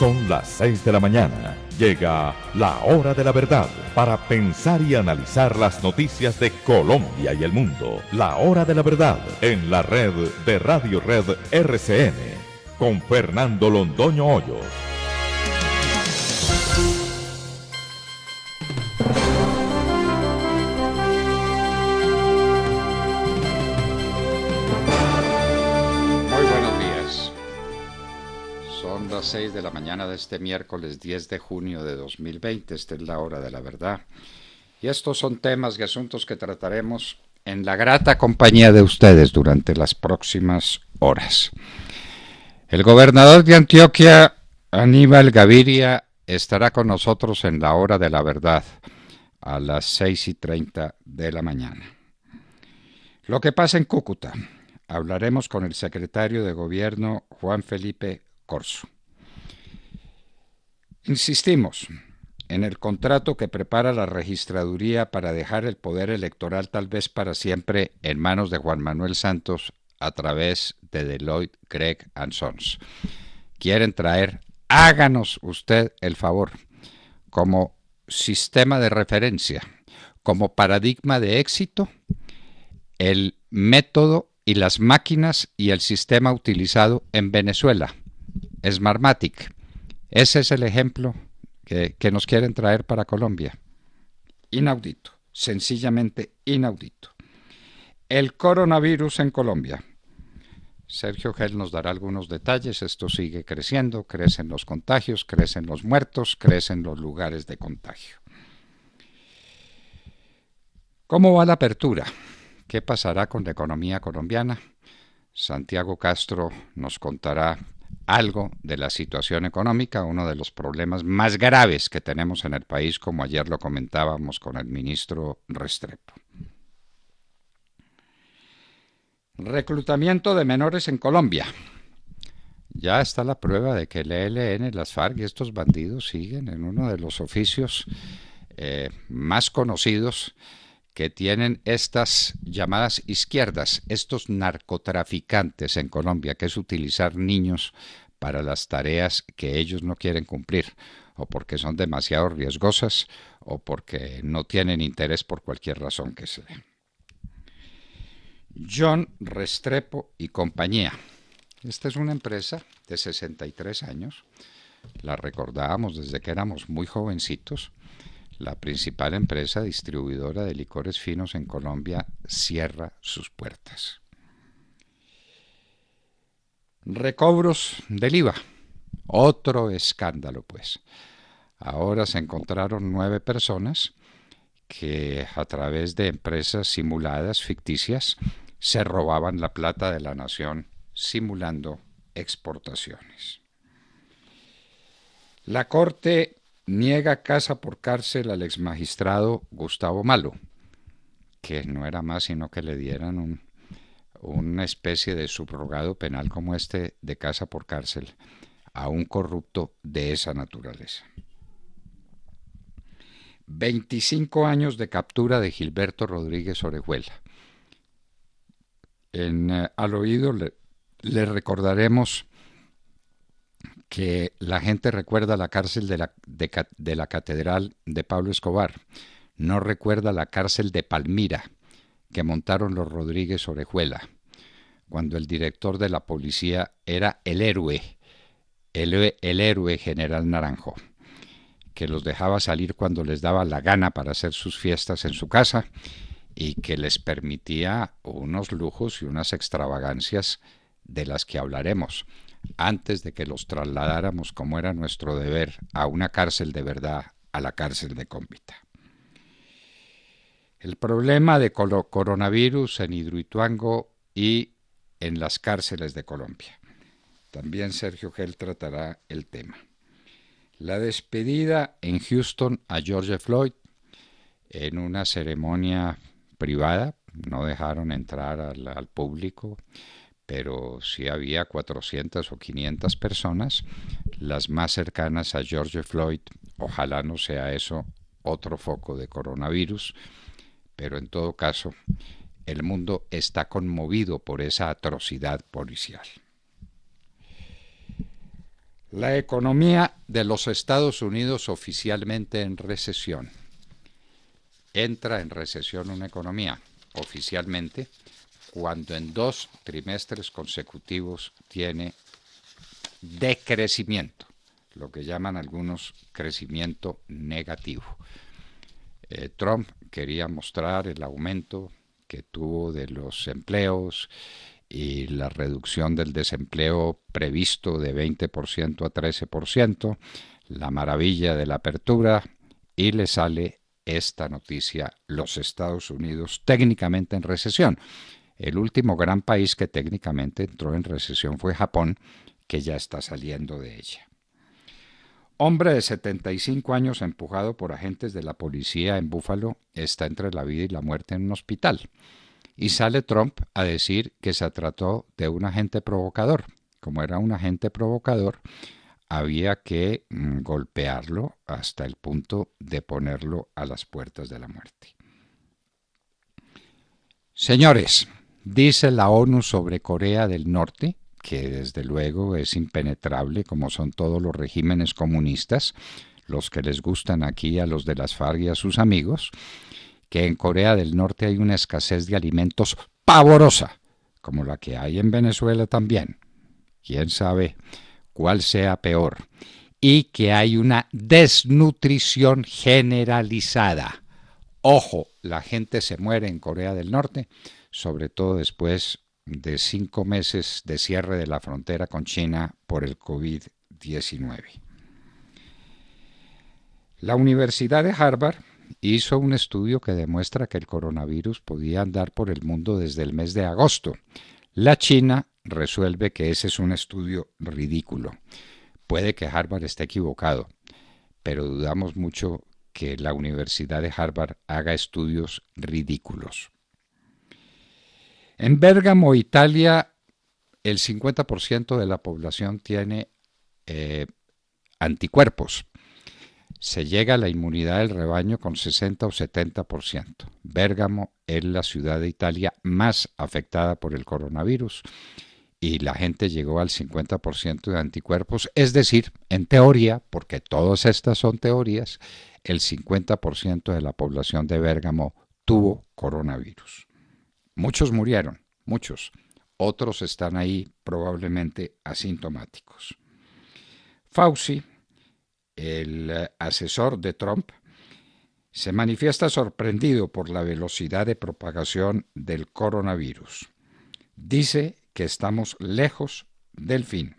Son las 6 de la mañana. Llega la hora de la verdad para pensar y analizar las noticias de Colombia y el mundo. La hora de la verdad en la red de Radio Red RCN con Fernando Londoño Hoyos. Muy buenos días. Son las 6 de la mañana de este miércoles 10 de junio de 2020. Esta es la hora de la verdad. Y estos son temas y asuntos que trataremos en la grata compañía de ustedes durante las próximas horas. El gobernador de Antioquia, Aníbal Gaviria, estará con nosotros en la hora de la verdad a las 6:30 de la mañana. Lo que pasa en Cúcuta. Hablaremos con el secretario de Gobierno, Juan Felipe Corzo. Insistimos en el contrato que prepara la registraduría para dejar el poder electoral tal vez para siempre en manos de Juan Manuel Santos a través de Deloitte Craig & Sons. Quieren traer, háganos usted el favor, como sistema de referencia, como paradigma de éxito, el método y las máquinas y el sistema utilizado en Venezuela, Smartmatic. Ese es el ejemplo que nos quieren traer para Colombia. Inaudito, sencillamente inaudito. El coronavirus en Colombia. Sergio Gel nos dará algunos detalles. Esto sigue creciendo, crecen los contagios, crecen los muertos, crecen los lugares de contagio. ¿Cómo va la apertura? ¿Qué pasará con la economía colombiana? Santiago Castro nos contará algo de la situación económica, uno de los problemas más graves que tenemos en el país, como ayer lo comentábamos con el ministro Restrepo. Reclutamiento de menores en Colombia. Ya está la prueba de que el ELN, las FARC y estos bandidos siguen en uno de los oficios más conocidos que tienen estas llamadas izquierdas, estos narcotraficantes en Colombia, que es utilizar niños para las tareas que ellos no quieren cumplir, o porque son demasiado riesgosas, o porque no tienen interés por cualquier razón que sea. John Restrepo y compañía. Esta es una empresa de 63 años, la recordábamos desde que éramos muy jovencitos. La principal empresa distribuidora de licores finos en Colombia cierra sus puertas. Recobros del IVA. Otro escándalo, pues. Ahora se encontraron 9 personas que a través de empresas simuladas, ficticias, se robaban la plata de la nación simulando exportaciones. La Corte niega casa por cárcel al exmagistrado Gustavo Malo, que no era más sino que le dieran una especie de subrogado penal como este de casa por cárcel a un corrupto de esa naturaleza. 25 años de captura de Gilberto Rodríguez Orejuela. Al oído le recordaremos que la gente recuerda la cárcel de la Catedral de Pablo Escobar, no recuerda la cárcel de Palmira que montaron los Rodríguez Orejuela, cuando el director de la policía era el héroe General Naranjo, que los dejaba salir cuando les daba la gana para hacer sus fiestas en su casa y que les permitía unos lujos y unas extravagancias de las que hablaremos, antes de que los trasladáramos, como era nuestro deber, a una cárcel de verdad, a la cárcel de Cómbita. El problema de coronavirus en Hidroituango y en las cárceles de Colombia. También Sergio Gel tratará el tema. La despedida en Houston a George Floyd en una ceremonia privada, no dejaron entrar al público, pero sí había 400 o 500 personas, las más cercanas a George Floyd. Ojalá no sea eso otro foco de coronavirus, pero en todo caso, el mundo está conmovido por esa atrocidad policial. La economía de los Estados Unidos oficialmente en recesión. Entra en recesión una economía oficialmente cuando en 2 trimestres consecutivos tiene decrecimiento, lo que llaman algunos crecimiento negativo. Trump quería mostrar el aumento que tuvo de los empleos y la reducción del desempleo previsto de 20% a 13%, la maravilla de la apertura, y le sale esta noticia: los Estados Unidos técnicamente en recesión. El último gran país que técnicamente entró en recesión fue Japón, que ya está saliendo de ella. Hombre de 75 años empujado por agentes de la policía en Búfalo está entre la vida y la muerte en un hospital. Y sale Trump a decir que se trató de un agente provocador. Como era un agente provocador, había que golpearlo hasta el punto de ponerlo a las puertas de la muerte. Señores, dice la ONU sobre Corea del Norte, que desde luego es impenetrable como son todos los regímenes comunistas, los que les gustan aquí a los de las FARC y a sus amigos, que en Corea del Norte hay una escasez de alimentos pavorosa, como la que hay en Venezuela también. ¿Quién sabe cuál sea peor? Y que hay una desnutrición generalizada. Ojo, la gente se muere en Corea del Norte, sobre todo después de 5 meses de cierre de la frontera con China por el COVID-19. La Universidad de Harvard hizo un estudio que demuestra que el coronavirus podía andar por el mundo desde el mes de agosto. La China resuelve que ese es un estudio ridículo. Puede que Harvard esté equivocado, pero dudamos mucho que la Universidad de Harvard haga estudios ridículos. En Bérgamo, Italia, el 50% de la población tiene anticuerpos. Se llega a la inmunidad del rebaño con 60 o 70%. Bérgamo es la ciudad de Italia más afectada por el coronavirus y la gente llegó al 50% de anticuerpos, es decir, en teoría, porque todas estas son teorías, el 50% de la población de Bérgamo tuvo coronavirus. Muchos murieron, muchos. Otros están ahí probablemente asintomáticos. Fauci, el asesor de Trump, se manifiesta sorprendido por la velocidad de propagación del coronavirus. Dice que estamos lejos del fin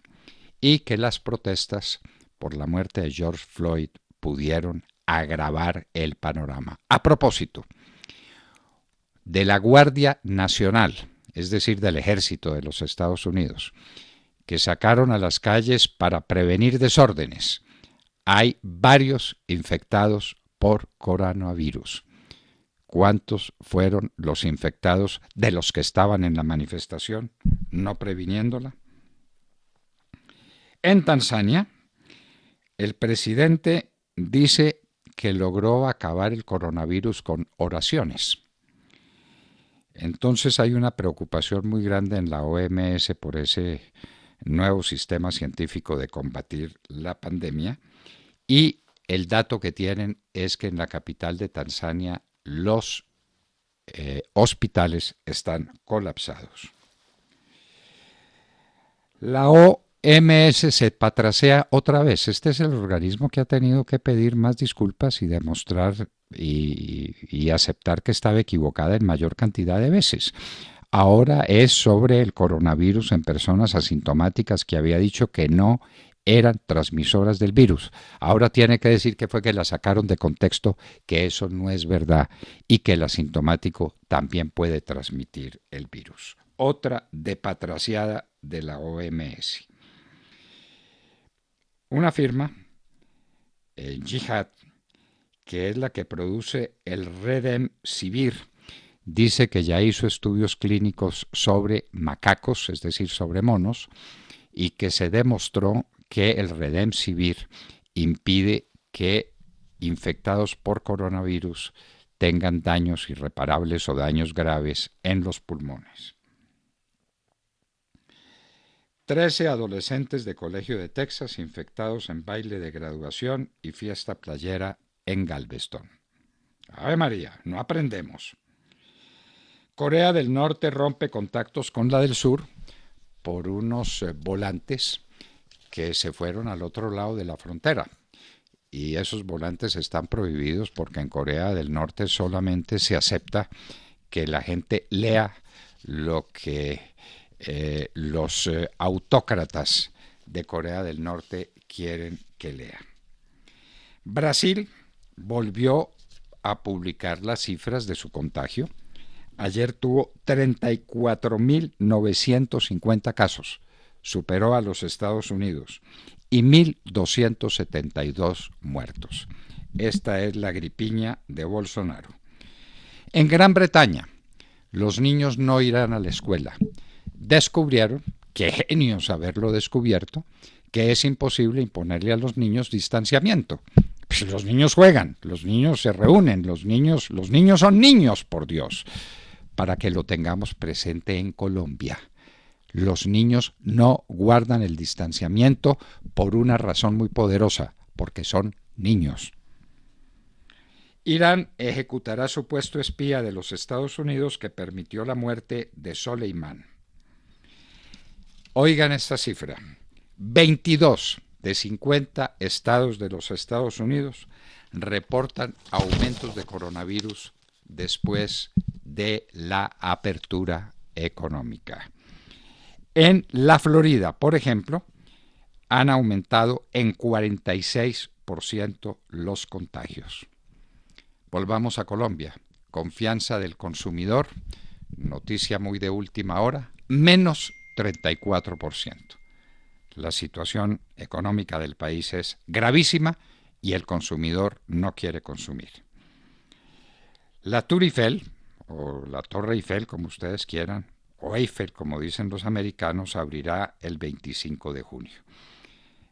y que las protestas por la muerte de George Floyd pudieron agravar el panorama. A propósito, de la Guardia Nacional, es decir, del Ejército de los Estados Unidos, que sacaron a las calles para prevenir desórdenes, hay varios infectados por coronavirus. ¿Cuántos fueron los infectados de los que estaban en la manifestación, no previniéndola? En Tanzania, el presidente dice que logró acabar el coronavirus con oraciones. Entonces hay una preocupación muy grande en la OMS por ese nuevo sistema científico de combatir la pandemia, y el dato que tienen es que en la capital de Tanzania los hospitales están colapsados. La OMS se patrasea otra vez. Este es el organismo que ha tenido que pedir más disculpas y demostrar y aceptar que estaba equivocada en mayor cantidad de veces. Ahora es sobre el coronavirus en personas asintomáticas, que había dicho que no eran transmisoras del virus. Ahora tiene que decir que fue que la sacaron de contexto, que eso no es verdad y que el asintomático también puede transmitir el virus. Otra depatraciada de la OMS. Una firma, Jihad, que es la que produce el Remdesivir, dice que ya hizo estudios clínicos sobre macacos, es decir, sobre monos, y que se demostró que el Remdesivir impide que infectados por coronavirus tengan daños irreparables o daños graves en los pulmones. 13 adolescentes de colegio de Texas infectados en baile de graduación y fiesta playera en Galveston. ¡Ave María! No aprendemos. Corea del Norte rompe contactos con la del Sur por unos volantes que se fueron al otro lado de la frontera. Y esos volantes están prohibidos porque en Corea del Norte solamente se acepta que la gente lea lo que los autócratas de Corea del Norte quieren que lea. Brasil volvió a publicar las cifras de su contagio. Ayer tuvo 34.950 casos, superó a los Estados Unidos, y 1.272 muertos. Esta es la gripiña de Bolsonaro. En Gran Bretaña, los niños no irán a la escuela. Descubrieron, qué genios haberlo descubierto, que es imposible imponerle a los niños distanciamiento. Pues los niños juegan, los niños se reúnen, los niños son niños, por Dios. Para que lo tengamos presente en Colombia. Los niños no guardan el distanciamiento por una razón muy poderosa, porque son niños. Irán ejecutará supuesto espía de los Estados Unidos que permitió la muerte de Soleimán. Oigan esta cifra. 22 de 50 estados de los Estados Unidos reportan aumentos de coronavirus después de la apertura económica. En la Florida, por ejemplo, han aumentado en 46% los contagios. Volvamos a Colombia. Confianza del consumidor, noticia muy de última hora, menos 34%. La situación económica del país es gravísima y el consumidor no quiere consumir. La Tour Eiffel, o la Torre Eiffel, como ustedes quieran, o Eiffel, como dicen los americanos, abrirá el 25 de junio.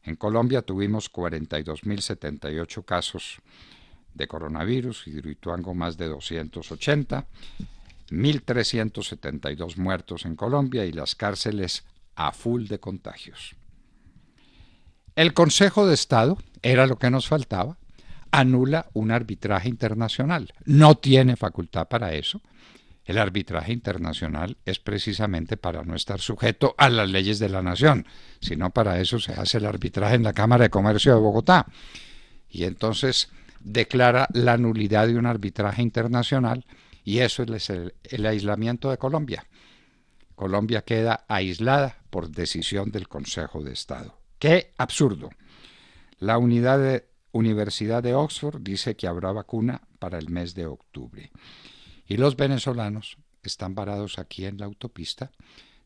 En Colombia tuvimos 42.078 casos de coronavirus, Hidroituango más de 280, 1.372 muertos en Colombia y las cárceles a full de contagios. El Consejo de Estado, era lo que nos faltaba, anula un arbitraje internacional. No tiene facultad para eso. El arbitraje internacional es precisamente para no estar sujeto a las leyes de la nación, sino para eso se hace el arbitraje en la Cámara de Comercio de Bogotá. Y entonces declara la nulidad de un arbitraje internacional y eso es el aislamiento de Colombia. Colombia queda aislada por decisión del Consejo de Estado. ¡Qué absurdo! La Universidad de Oxford dice que habrá vacuna para el mes de octubre. Y los venezolanos están varados aquí en la autopista,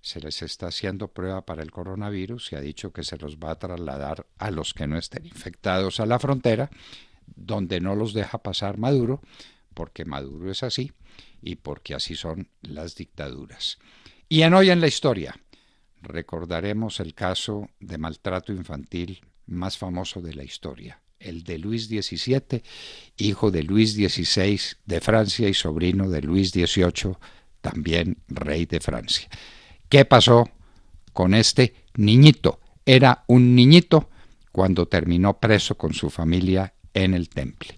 se les está haciendo prueba para el coronavirus, se ha dicho que se los va a trasladar a los que no estén infectados a la frontera, donde no los deja pasar Maduro, porque Maduro es así y porque así son las dictaduras. Y en Hoy en la Historia recordaremos el caso de maltrato infantil más famoso de la historia, el de Luis XVII, hijo de Luis XVI de Francia y sobrino de Luis XVIII, también rey de Francia. ¿Qué pasó con este niñito? Era un niñito cuando terminó preso con su familia en el Temple.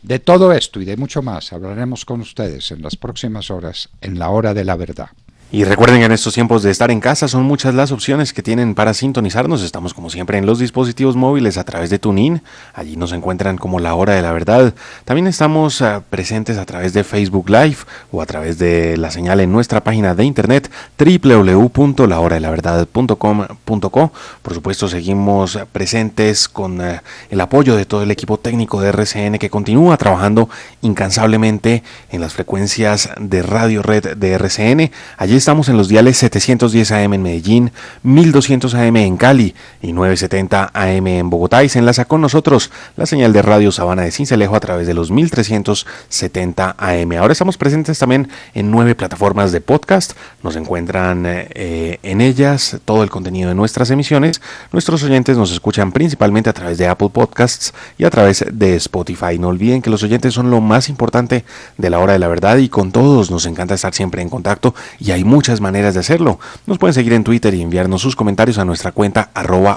De todo esto y de mucho más hablaremos con ustedes en las próximas horas en la Hora de la Verdad. Y recuerden que en estos tiempos de estar en casa son muchas las opciones que tienen para sintonizarnos. Estamos como siempre en los dispositivos móviles a través de TuneIn. Allí nos encuentran como La Hora de la Verdad. También estamos presentes a través de Facebook Live o a través de la señal en nuestra página de internet www.lahoradelaverdad.com.co. Por supuesto seguimos presentes con el apoyo de todo el equipo técnico de RCN que continúa trabajando incansablemente en las frecuencias de Radio Red de RCN. Allí estamos en los diales 710 AM en Medellín, 1200 AM en Cali y 970 AM en Bogotá, y se enlaza con nosotros la señal de Radio Sabana de Sincelejo a través de los 1370 AM. Ahora estamos presentes también en 9 plataformas de podcast. Nos encuentran en ellas todo el contenido de nuestras emisiones. Nuestros oyentes nos escuchan principalmente a través de Apple Podcasts y a través de Spotify. No olviden que los oyentes son lo más importante de La Hora de la Verdad y con todos nos encanta estar siempre en contacto, y hay muchas maneras de hacerlo. Nos pueden seguir en Twitter y enviarnos sus comentarios a nuestra cuenta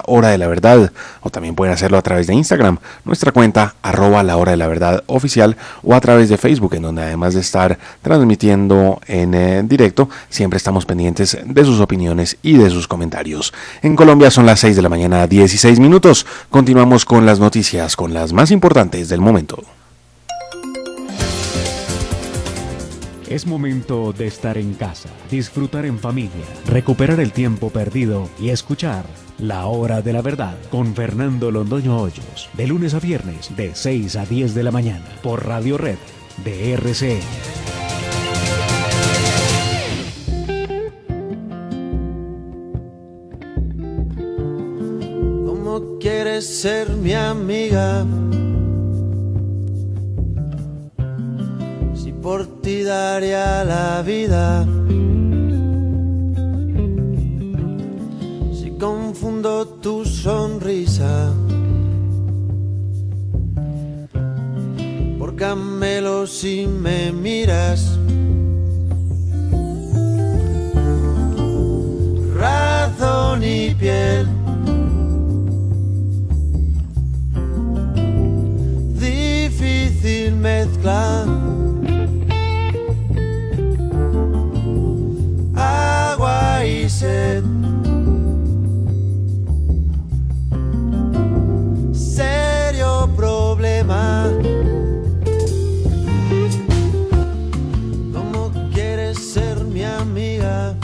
@hora de la verdad, o también pueden hacerlo a través de Instagram, nuestra cuenta @la hora de la verdad oficial, o a través de Facebook, en donde además de estar transmitiendo en directo, siempre estamos pendientes de sus opiniones y de sus comentarios. En Colombia son las 6 de la mañana, 16 minutos. Continuamos con las noticias, con las más importantes del momento. Es momento de estar en casa, disfrutar en familia, recuperar el tiempo perdido y escuchar La Hora de la Verdad con Fernando Londoño Hoyos, de lunes a viernes de 6 a 10 de la mañana por Radio Red de RCN. ¿Cómo quieres ser mi amiga? Por ti daría la vida. Si confundo tu sonrisa por camelo si me miras, razón y piel, difícil mezcla. Agua y sed, serio problema. ¿Cómo quieres ser mi amiga?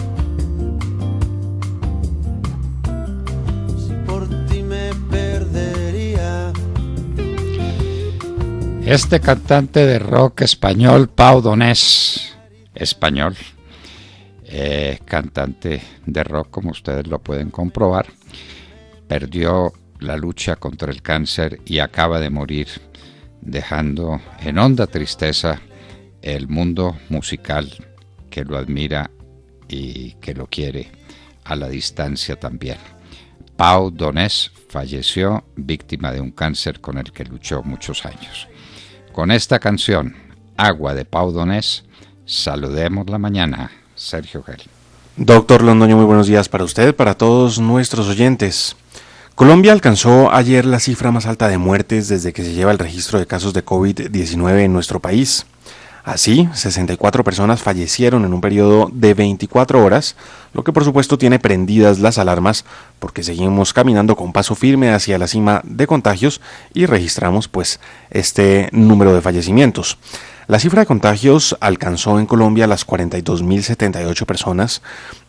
Si por ti me perdería. Este cantante de rock español, Pau Donés, español, cantante de rock, como ustedes lo pueden comprobar, perdió la lucha contra el cáncer y acaba de morir, dejando en honda tristeza el mundo musical que lo admira y que lo quiere a la distancia también. Pau Donés falleció víctima de un cáncer con el que luchó muchos años. Con esta canción, Agua, de Pau Donés, saludemos la mañana. Sergio Gel. Doctor Londoño, muy buenos días para usted, para todos nuestros oyentes. Colombia alcanzó ayer la cifra más alta de muertes desde que se lleva el registro de casos de COVID-19 en nuestro país. Así, 64 personas fallecieron en un periodo de 24 horas, lo que por supuesto tiene prendidas las alarmas porque seguimos caminando con paso firme hacia la cima de contagios y registramos pues este número de fallecimientos. La cifra de contagios alcanzó en Colombia las 42.078 personas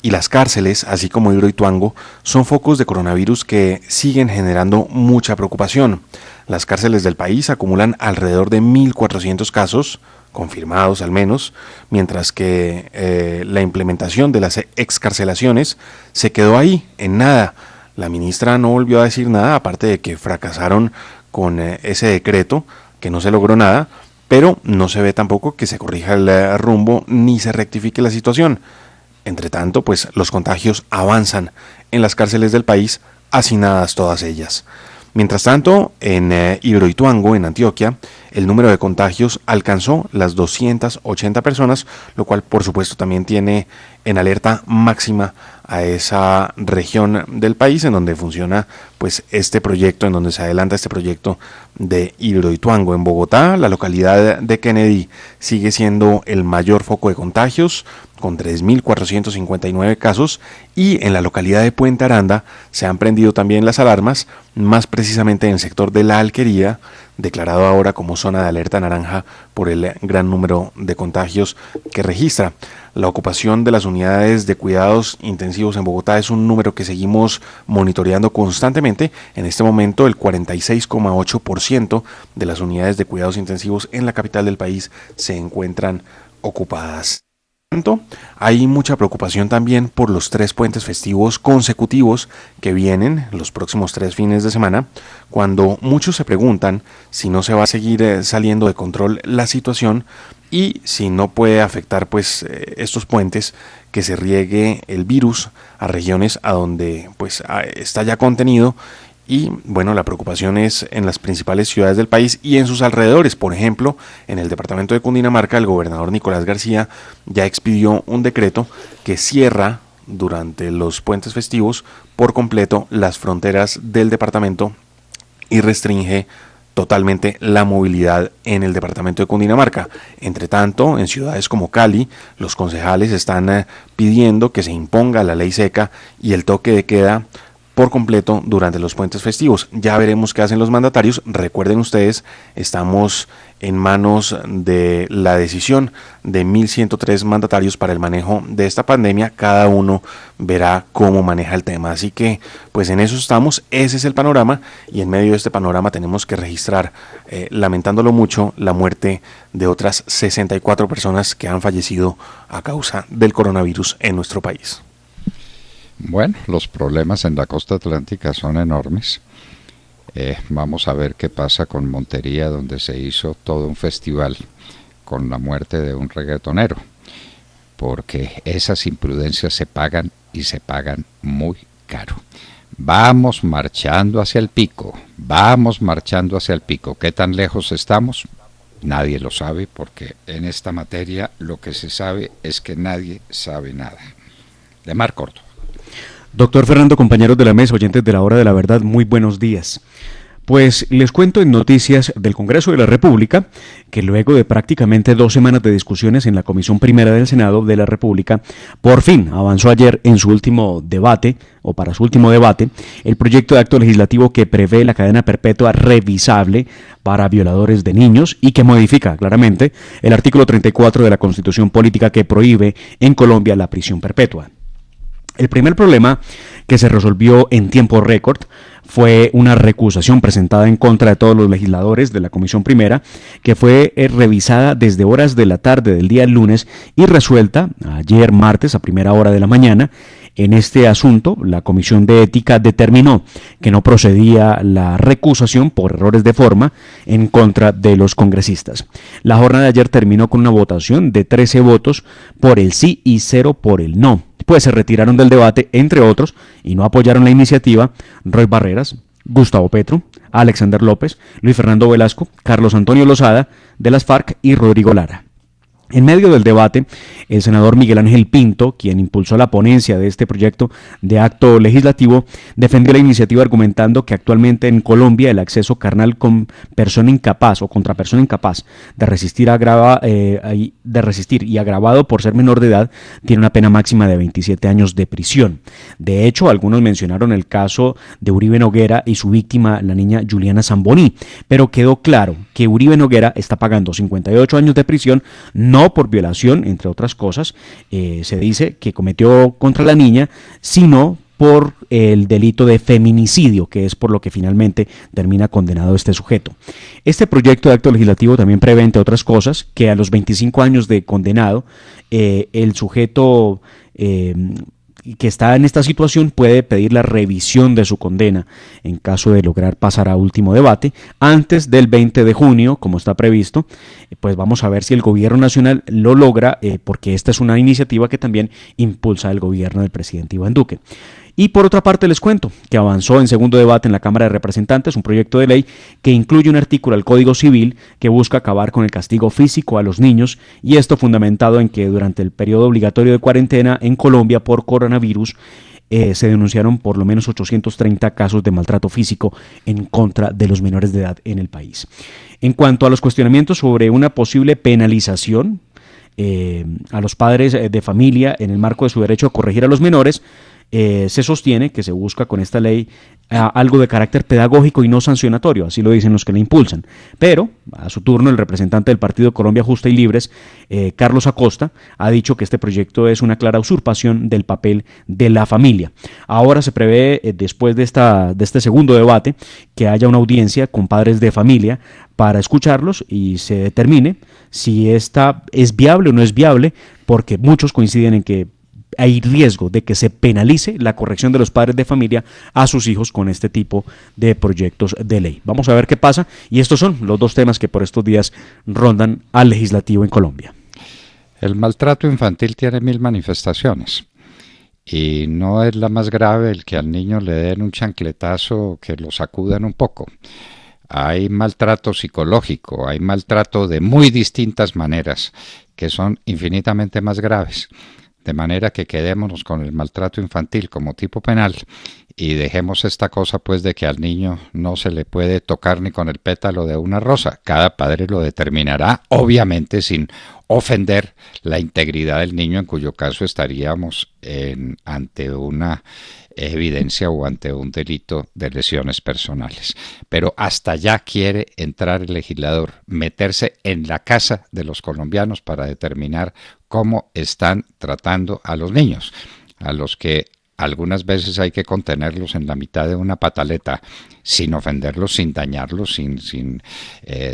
y las cárceles, así como Hidroituango, son focos de coronavirus que siguen generando mucha preocupación. Las cárceles del país acumulan alrededor de 1.400 casos, confirmados al menos, mientras que la implementación de las excarcelaciones se quedó ahí, en nada. La ministra no volvió a decir nada, aparte de que fracasaron con ese decreto, que no se logró nada, pero no se ve tampoco que se corrija el rumbo ni se rectifique la situación. Entre tanto, pues los contagios avanzan en las cárceles del país, hacinadas todas ellas. Mientras tanto, en Hidroituango, en Antioquia, el número de contagios alcanzó las 280 personas, lo cual por supuesto también tiene en alerta máxima a esa región del país en donde funciona pues este proyecto, en donde se adelanta este proyecto de Hidroituango. En Bogotá, la localidad de Kennedy sigue siendo el mayor foco de contagios, con 3.459 casos, y en la localidad de Puente Aranda se han prendido también las alarmas, más precisamente en el sector de La Alquería, declarado ahora como zona de alerta naranja por el gran número de contagios que registra. La ocupación de las unidades de cuidados intensivos en Bogotá es un número que seguimos monitoreando constantemente. En este momento, el 46,8% de las unidades de cuidados intensivos en la capital del país se encuentran ocupadas. Hay mucha preocupación también por los 3 puentes festivos consecutivos que vienen los próximos 3 fines de semana, cuando muchos se preguntan si no se va a seguir saliendo de control la situación y si no puede afectar pues estos puentes, que se riegue el virus a regiones a donde pues está ya contenido Y bueno, la preocupación es en las principales ciudades del país y en sus alrededores. Por ejemplo, en el departamento de Cundinamarca, el gobernador Nicolás García ya expidió un decreto que cierra durante los puentes festivos por completo las fronteras del departamento y restringe totalmente la movilidad en el departamento de Cundinamarca. Entre tanto, en ciudades como Cali, los concejales están pidiendo que se imponga la ley seca y el toque de queda por completo durante los puentes festivos. Ya veremos qué hacen los mandatarios. Recuerden ustedes, estamos en manos de la decisión de 1.103 mandatarios para el manejo de esta pandemia. Cada uno verá cómo maneja el tema. Así que, pues en eso estamos. Ese es el panorama y en medio de este panorama tenemos que registrar, lamentándolo mucho, la muerte de otras 64 personas que han fallecido a causa del coronavirus en nuestro país. Bueno, los problemas en la costa atlántica son enormes. Vamos a ver qué pasa con Montería, donde se hizo todo un festival con la muerte de un reggaetonero, porque esas imprudencias se pagan y se pagan muy caro. Vamos marchando hacia el pico, vamos marchando hacia el pico. ¿Qué tan lejos estamos? Nadie lo sabe, porque en esta materia lo que se sabe es que nadie sabe nada. Lemar Córdoba. Doctor Fernando, compañeros de la mesa, oyentes de la Hora de la Verdad, muy buenos días. Pues les cuento en noticias del Congreso de la República que luego de prácticamente 2 semanas de discusiones en la Comisión Primera del Senado de la República, por fin avanzó ayer en su último debate, o para su último debate, el proyecto de acto legislativo que prevé la cadena perpetua revisable para violadores de niños y que modifica claramente el artículo 34 de la Constitución Política que prohíbe en Colombia la prisión perpetua. El primer problema que se resolvió en tiempo récord fue una recusación presentada en contra de todos los legisladores de la Comisión Primera, que fue revisada desde horas de la tarde del día lunes y resuelta ayer martes a primera hora de la mañana. En este asunto, la Comisión de Ética determinó que no procedía la recusación por errores de forma en contra de los congresistas. La jornada de ayer terminó con una votación de 13 votos por el sí y 0 por el no. Pues se retiraron del debate, entre otros, y no apoyaron la iniciativa Roy Barreras, Gustavo Petro, Alexander López, Luis Fernando Velasco, Carlos Antonio Lozada de las FARC y Rodrigo Lara. En medio del debate, el senador Miguel Ángel Pinto, quien impulsó la ponencia de este proyecto de acto legislativo, defendió la iniciativa argumentando que actualmente en Colombia el acceso carnal con persona incapaz o contra persona incapaz de resistir y agravado por ser menor de edad tiene una pena máxima de 27 años de prisión. De hecho, algunos mencionaron el caso de Uribe Noguera y su víctima, la niña Juliana Zamboní, pero quedó claro que Uribe Noguera está pagando 58 años de prisión, no por violación, entre otras cosas, se dice que cometió contra la niña, sino por el delito de feminicidio, que es por lo que finalmente termina condenado este sujeto. Este proyecto de acto legislativo también prevé, entre otras cosas, que a los 25 años de condenado, el sujeto que está en esta situación puede pedir la revisión de su condena en caso de lograr pasar a último debate antes del 20 de junio, como está previsto. Pues vamos a ver si el gobierno nacional lo logra, porque esta es una iniciativa que también impulsa el gobierno del presidente Iván Duque. Y por otra parte les cuento que avanzó en segundo debate en la Cámara de Representantes un proyecto de ley que incluye un artículo al Código Civil que busca acabar con el castigo físico a los niños, y esto fundamentado en que durante el periodo obligatorio de cuarentena en Colombia por coronavirus se denunciaron por lo menos 830 casos de maltrato físico en contra de los menores de edad en el país. En cuanto a los cuestionamientos sobre una posible penalización a los padres de familia en el marco de su derecho a corregir a los menores, se sostiene que se busca con esta ley algo de carácter pedagógico y no sancionatorio, así lo dicen los que la impulsan. Pero, a su turno, el representante del Partido Colombia Justa y Libres, Carlos Acosta, ha dicho que este proyecto es una clara usurpación del papel de la familia. Ahora se prevé, después de este segundo debate, que haya una audiencia con padres de familia para escucharlos y se determine si esta es viable o no es viable, porque muchos coinciden en que hay riesgo de que se penalice la corrección de los padres de familia a sus hijos con este tipo de proyectos de ley. Vamos a ver qué pasa, y estos son los dos temas que por estos días rondan al legislativo en Colombia. El maltrato infantil tiene 1000 manifestaciones Y no es la más grave el que al niño le den un chancletazo, que lo sacudan un poco. Hay maltrato psicológico, hay maltrato de muy distintas maneras, que son infinitamente más graves. De manera que quedémonos con el maltrato infantil como tipo penal y dejemos esta cosa pues de que al niño no se le puede tocar ni con el pétalo de una rosa. Cada padre lo determinará, obviamente sin ofender la integridad del niño, en cuyo caso estaríamos ante una evidencia o ante un delito de lesiones personales. Pero hasta allá quiere entrar el legislador, meterse en la casa de los colombianos para determinar cómo están tratando a los niños, a los que algunas veces hay que contenerlos en la mitad de una pataleta, sin ofenderlos, sin dañarlos, sin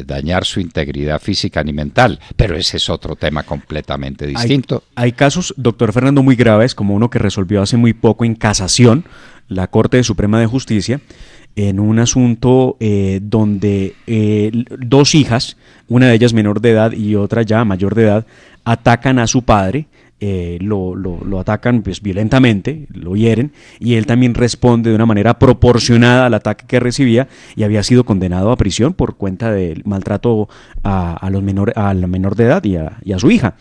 dañar su integridad física ni mental. Pero ese es otro tema completamente distinto. Hay casos, doctor Fernando, muy graves, como uno que resolvió hace muy poco en casación la Corte Suprema de Justicia, en un asunto donde dos hijas, una de ellas menor de edad y otra ya mayor de edad, atacan a su padre. Lo atacan pues violentamente, lo hieren, y él también responde de una manera proporcionada al ataque que recibía, y había sido condenado a prisión por cuenta del maltrato a la menor de edad y a su hija.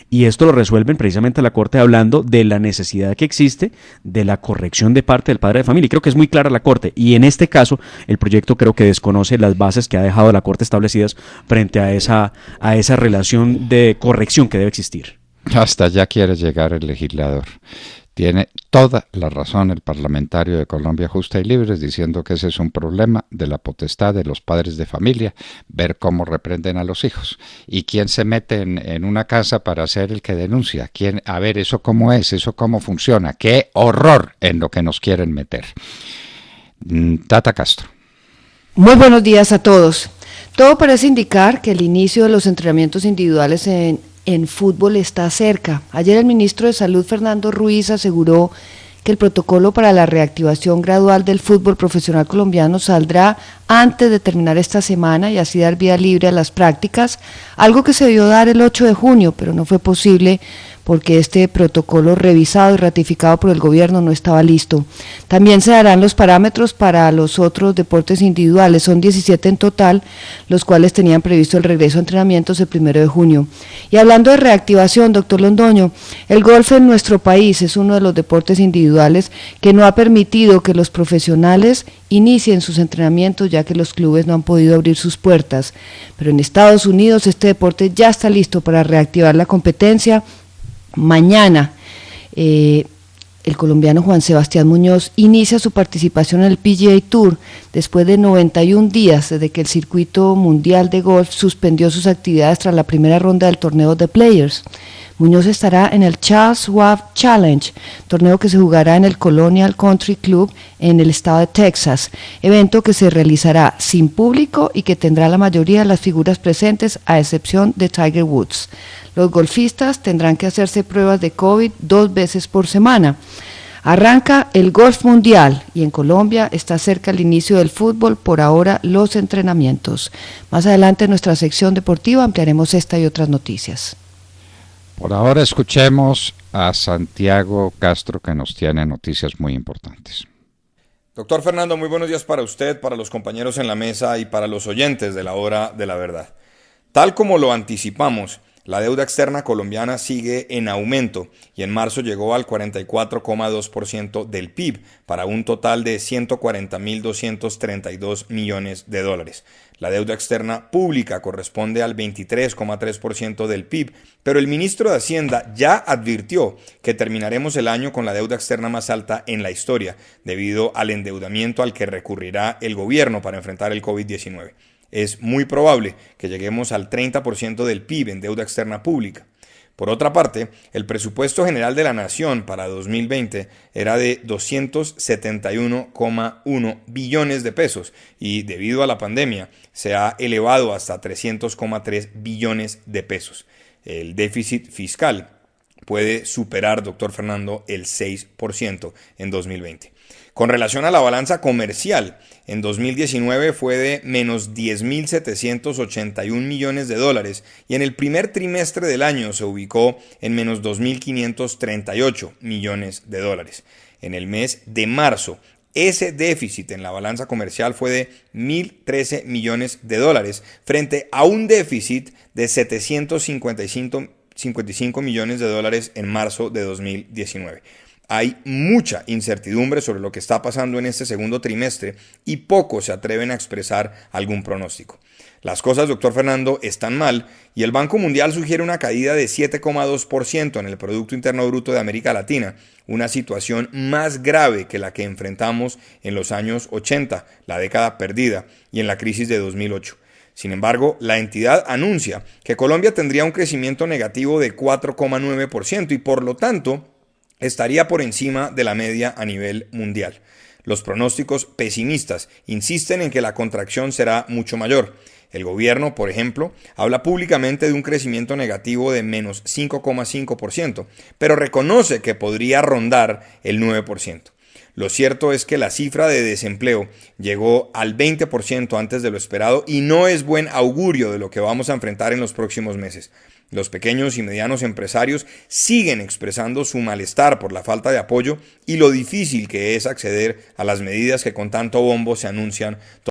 Y esto lo resuelven precisamente la Corte hablando de la necesidad que existe de la corrección de parte del padre de familia. Y creo que es muy clara la Corte, y en este caso el proyecto creo que desconoce las bases que ha dejado la Corte establecidas frente a esa relación de corrección que debe existir. Hasta allá quiere llegar el legislador. Tiene toda la razón el parlamentario de Colombia Justa y Libre diciendo que ese es un problema de la potestad de los padres de familia, ver cómo reprenden a los hijos. ¿Y quién se mete en una casa para ser el que denuncia? ¿Quién? A ver, ¿eso cómo es? ¿Eso cómo funciona? ¡Qué horror en lo que nos quieren meter! Tata Castro. Muy buenos días a todos. Todo parece indicar que el inicio de los entrenamientos individuales en fútbol está cerca. Ayer el ministro de Salud, Fernando Ruiz, aseguró que el protocolo para la reactivación gradual del fútbol profesional colombiano saldrá antes de terminar esta semana y así dar vía libre a las prácticas, algo que se debió dar el 8 de junio, pero no fue posible porque este protocolo revisado y ratificado por el gobierno no estaba listo. También se darán los parámetros para los otros deportes individuales, son 17 en total, los cuales tenían previsto el regreso a entrenamientos el 1 de junio. Y hablando de reactivación, doctor Londoño, el golf en nuestro país es uno de los deportes individuales que no ha permitido que los profesionales inicien sus entrenamientos, ya que los clubes no han podido abrir sus puertas. Pero en Estados Unidos este deporte ya está listo para reactivar la competencia. Mañana el colombiano Juan Sebastián Muñoz inicia su participación en el PGA Tour después de 91 días desde que el circuito mundial de golf suspendió sus actividades tras la primera ronda del torneo de Players. Muñoz estará en el Charles Schwab Challenge, torneo que se jugará en el Colonial Country Club en el estado de Texas, evento que se realizará sin público y que tendrá la mayoría de las figuras presentes a excepción de Tiger Woods. Los golfistas tendrán que hacerse pruebas de COVID 2 veces por semana. Arranca el golf mundial y en Colombia está cerca el inicio del fútbol, por ahora los entrenamientos. Más adelante en nuestra sección deportiva ampliaremos esta y otras noticias. Por ahora escuchemos a Santiago Castro, que nos tiene noticias muy importantes. Doctor Fernando, muy buenos días para usted, para los compañeros en la mesa y para los oyentes de la Hora de la Verdad. Tal como lo anticipamos, la deuda externa colombiana sigue en aumento y en marzo llegó al 44,2% del PIB para un total de 140.232 millones de dólares. La deuda externa pública corresponde al 23,3% del PIB, pero el ministro de Hacienda ya advirtió que terminaremos el año con la deuda externa más alta en la historia, debido al endeudamiento al que recurrirá el gobierno para enfrentar el COVID-19. Es muy probable que lleguemos al 30% del PIB en deuda externa pública. Por otra parte, el presupuesto general de la Nación para 2020 era de 271,1 billones de pesos y debido a la pandemia se ha elevado hasta 300,3 billones de pesos. El déficit fiscal puede superar, doctor Fernando, el 6% en 2020. Con relación a la balanza comercial, en 2019 fue de menos 10.781 millones de dólares y en el primer trimestre del año se ubicó en menos 2.538 millones de dólares. En el mes de marzo, ese déficit en la balanza comercial fue de 1.013 millones de dólares frente a un déficit de 755 millones de dólares en marzo de 2019. Hay mucha incertidumbre sobre lo que está pasando en este segundo trimestre y pocos se atreven a expresar algún pronóstico. Las cosas, doctor Fernando, están mal y el Banco Mundial sugiere una caída de 7,2% en el Producto Interno Bruto de América Latina, una situación más grave que la que enfrentamos en los años 80, la década perdida, y en la crisis de 2008. Sin embargo, la entidad anuncia que Colombia tendría un crecimiento negativo de 4,9% y por lo tanto estaría por encima de la media a nivel mundial. Los pronósticos pesimistas insisten en que la contracción será mucho mayor. El gobierno, por ejemplo, habla públicamente de un crecimiento negativo de menos 5,5%, pero reconoce que podría rondar el 9%. Lo cierto es que la cifra de desempleo llegó al 20% antes de lo esperado y no es buen augurio de lo que vamos a enfrentar en los próximos meses. Los pequeños y medianos empresarios siguen expresando su malestar por la falta de apoyo y lo difícil que es acceder a las medidas que con tanto bombo se anuncian